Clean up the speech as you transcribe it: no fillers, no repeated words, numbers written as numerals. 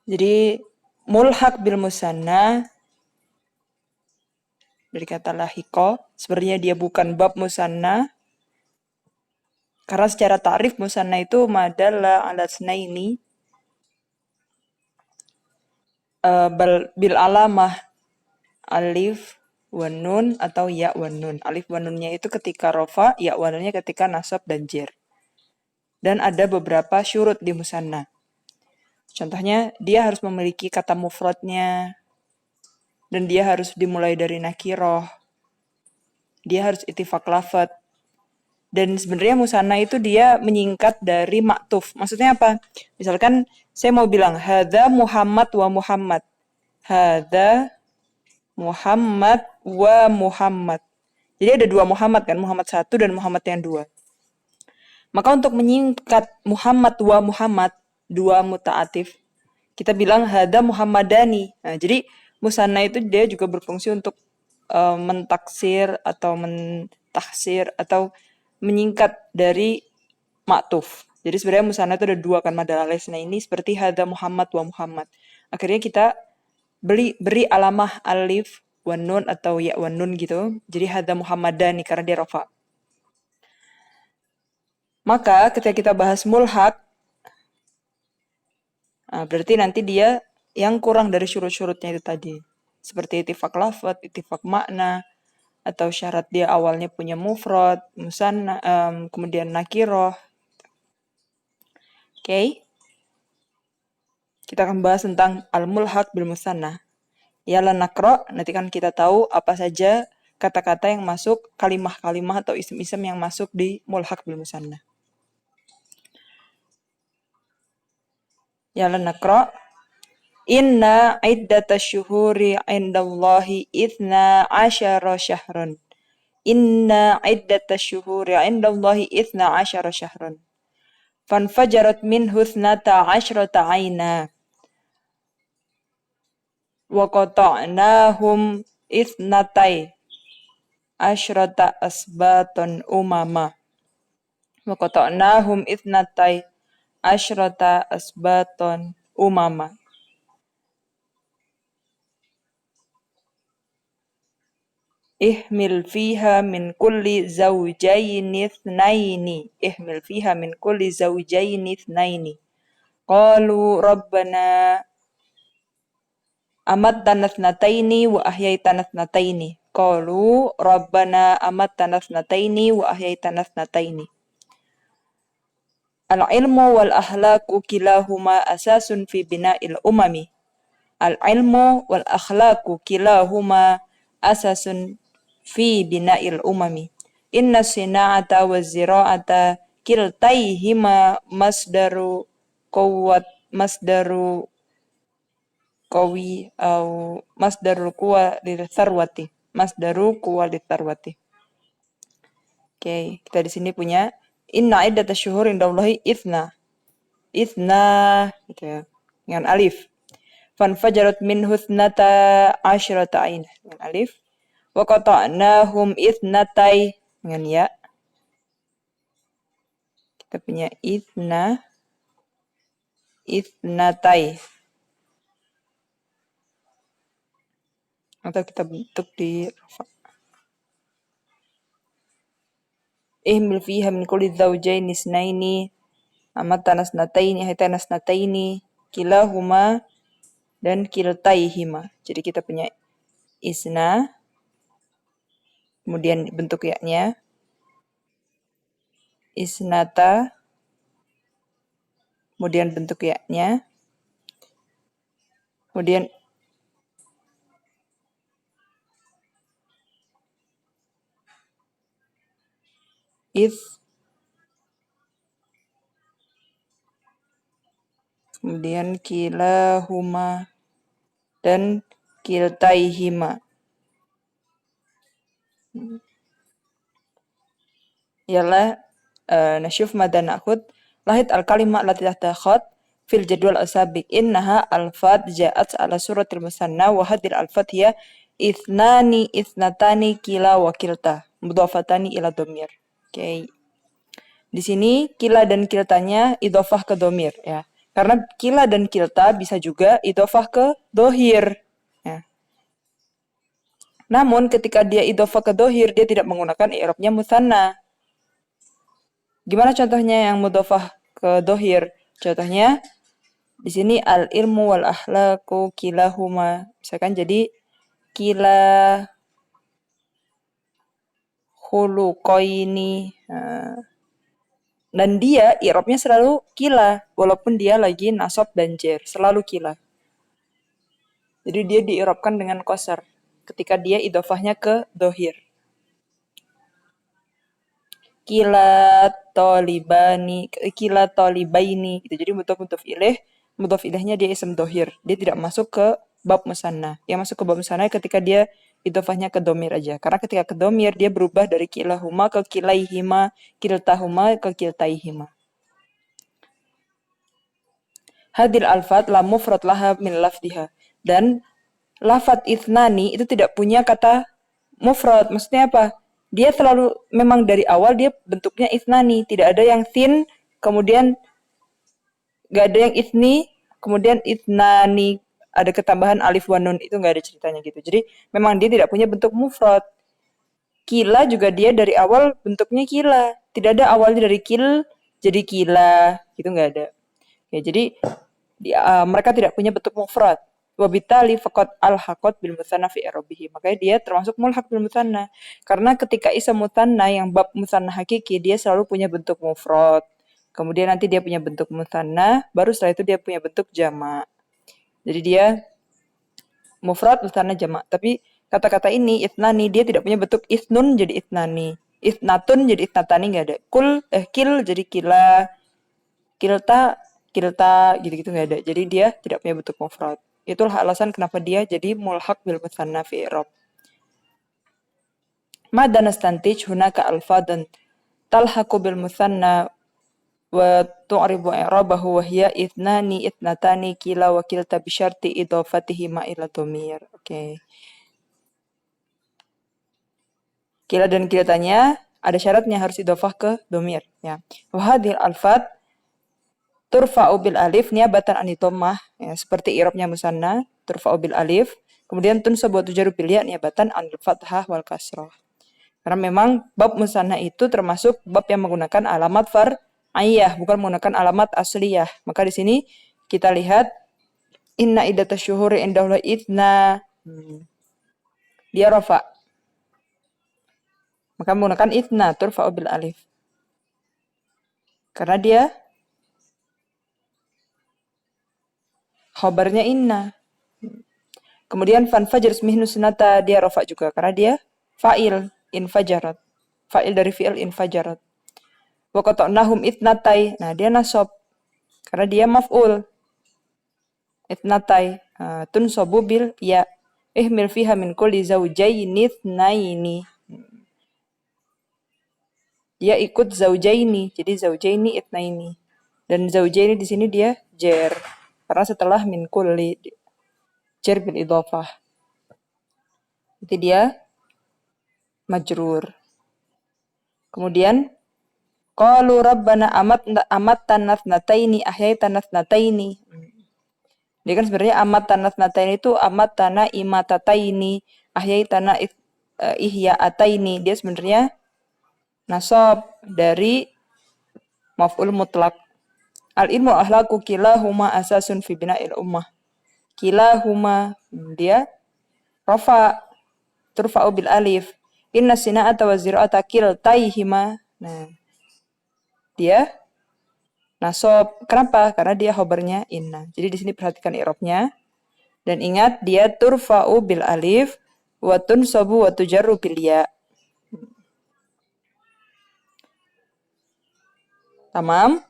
Jadi mulhaq bil musanna dari kata lahiko, sebenarnya dia bukan bab musanna. Karena secara ta'rif musanna itu madalla ala sunaini bil alamah alif wa nun atau ya wa nun. Alif wa nunnya itu ketika rofa, ya wa nunnya ketika nasab dan jer. Dan ada beberapa syurut di musanna. Contohnya, dia harus memiliki kata mufradnya, dan dia harus dimulai dari nakiroh. Dia harus ittifaq lafadz. Dan sebenarnya musanna itu dia menyingkat dari maktuf. Maksudnya apa? Misalkan saya mau bilang hadza Muhammad wa Muhammad. Hadza Muhammad wa Muhammad. Jadi ada dua Muhammad kan, Muhammad satu dan Muhammad yang dua. Maka untuk menyingkat Muhammad wa Muhammad, dua muta'atif, kita bilang hadza Muhammadani. Nah, jadi musanna itu dia juga berfungsi untuk mentaksir atau mentahsir atau menyingkat dari maktuf. Jadi sebenarnya musanna itu ada dua kan, madal alaih ini seperti hadza Muhammad wa Muhammad. Akhirnya kita beri alamah alif wa nun atau ya wa nun gitu. Jadi hadza Muhammadani karena dia rafa. Maka ketika kita bahas mulhaq, berarti nanti dia yang kurang dari syurut-syurutnya itu tadi. Seperti ittifaq lafadz, ittifaq makna, atau syarat dia awalnya punya mufrad, musanna, kemudian nakiroh. Oke. Kita akan bahas tentang al-mulhaq bil musanna. Yala nakro, nanti kan kita tahu apa saja kata-kata yang masuk, kalimah-kalimah atau isim-isim yang masuk di mulhaq bil musanna. Yala nakro. Inna iddatash syuhuri indallahi 12 syahrun. Inna iddatash syuhuri indallahi 12 syahrun. Fanfajarat minhu 12 'aina. Wa qata'nahum 12 asbatan umama. Wa qata'nahum 12 asbatan umama. Ihmil fiha min kulli zawjaini ithnaini. Ihmil fiha min kulli zawjaini ithnaini. Qalu rabbana amattana ithnataini wa ahyaitana ithnataini. Qalu rabbana amattana ithnataini wa ahyaitana ithnataini. Al-ilmu wal akhlaqu kilahuma asasun fi bina'il umami. Al-ilmu wal akhlaqu kilahuma asasun fi bina'il umami. Inna sina'ata wa zira'ata kiltaihima masdaru qawi au masdarul quwa litsarwati. Masdaru quwa litsarwati. Oke, kita di sini punya inna iddatash syuhur indallahi itsna gitu ya, dengan alif. Fanfajarat minhu 12 'ain dengan alif. Wa qata'nahum itsnatai dengan ya. Kita punya itsnatai. Atau kita bentuk di rafa. Ihmil fiha min kulli zawjaini isnaini amatana isnataini haitana isnataini kilahuma dan kiltaihima. Jadi kita punya isna, kemudian bentuk ya-nya, isnata, kemudian bentuk ya-nya, kemudian kemudian kilahuma dan kiltaihima. Yalla nashuf mada na'khud lahid al-kalimah allati tahta khat fil jadwal as-sabiq innaha alfat ja'at ala suratil musanna wa hadhihi alfat hiya ithnani ithnatani kila wa kilta mudhafatani ila dhamir. Oke. Di sini kila dan kiltanya idhofah ke dhamir ya. Karena kila dan kilta bisa juga idhofah ke dohir. Ya. Namun ketika dia idhofah ke dohir, dia tidak menggunakan i'rabnya musanna. Gimana contohnya yang mudhofah ke dohir? Contohnya di sini al ilmu wal akhlaqu kilahuma. Misalkan jadi kila khuluqaini. Dan dia i'rabnya selalu kila walaupun dia lagi nasab dan jer, selalu kila. Jadi dia di'irabkan dengan qasar ketika dia idhofahnya ke dohir. Kila tolibaini gitu. Jadi mudhof ilahnya dia ism dohir. Dia tidak masuk ke bab musanna. Yang masuk ke bab musanna ketika dia idhofahnya ke domir aja. Karena ketika ke domir dia berubah dari kilahuma ke kilaihima, kiltahuma ke kiltaihima. Hadil alfat la mufrad laha min lafdiha. Dan lafat ithnani itu tidak punya kata mufrad. Maksudnya apa? Dia selalu, memang dari awal dia bentuknya ithnani. Tidak ada yang thin, kemudian gak ada yang ithni, kemudian ithnani. Ada ketambahan alif wa nun, itu gak ada ceritanya gitu. Jadi memang dia tidak punya bentuk mufrad. Kila juga dia dari awal bentuknya kila. Tidak ada awalnya dari kil jadi kila. Gitu gak ada. Ya, jadi mereka tidak punya bentuk mufrad. Wabitali faqad al-haqat bil musanna fi i'rabihi. Makanya dia termasuk mulhaq bil musanna. Karena ketika ism musanna yang bab musanna hakiki dia selalu punya bentuk mufrad. Kemudian nanti dia punya bentuk musanna, baru setelah itu dia punya bentuk jamak. Jadi dia mufrad musanna jamak. Tapi kata-kata ini itnani dia tidak punya bentuk isnun jadi itnani. Itnatun jadi itnatani enggak ada. Kil jadi kila. Kilta gitu-gitu enggak ada. Jadi dia tidak punya bentuk mufrad. Itulah alasan kenapa dia jadi mulhaq bil musanna fi i'rab. Madda nastantij hunaka alfadan talhaqu bil musanna wa tu'ribu i'rabahu wa hiya ithnani ithnatani kila wa kilta bi syarti idhafatihi ma ila dhamir. Oke. Kila dan kiltanya ada syaratnya harus idhafah ke dhamir ya. Wa hadhil alfat turfa'u bil alif niabatan an dhammah ya, seperti i'rabnya musanna turfa'u bil alif, kemudian tunsabu tujaru bil ya niabatan an fathah wal kasrah. Karena memang bab musanna itu termasuk bab yang menggunakan alamat far'iyah, bukan menggunakan alamat asliyah. Maka di sini kita lihat inna iddatash syuhuri indahu idna. Dia rafa. Maka menggunakan idna turfa'u bil alif. Karena dia khabarnya inna. Kemudian fanfajar ismihnu sunata dia rafa juga karena dia fa'il infajarat. Fa'il dari fi'il infajarat. Wa qata'nahum itnatai. Nah, dia nasab karena dia maf'ul. Itnatai tunsabu bil ya. Ihmil fiha min kulli zawjaini itsnaini. Dia ikut zawjaini. Jadi zawjaini itsnaini. Dan zawjaini di sini dia jer. Karena setelah min kulli jer bil idhafah. Jadi dia majrur. Kemudian qalu rabbana amattana thnataini ahyaitana thnataini. Dia kan sebenarnya amattana thnataini itu amattana imatataini ahyaitana ihya'ataini. Dia sebenarnya nasab dari maf'ul mutlak. Al ilmu ahlaku kilahuma asasun fi bina'il ummah. Kilahuma dia rafa turfa'u bil alif. Inna sina'ata wa zira'ata kiltaihima. Nah, dia nasab. Kenapa? Karena dia khobarnya inna. Jadi di sini perhatikan i'rabnya. Dan ingat dia turfa'u bil alif wa tunsabu wa tujarru bil ya. Tamam?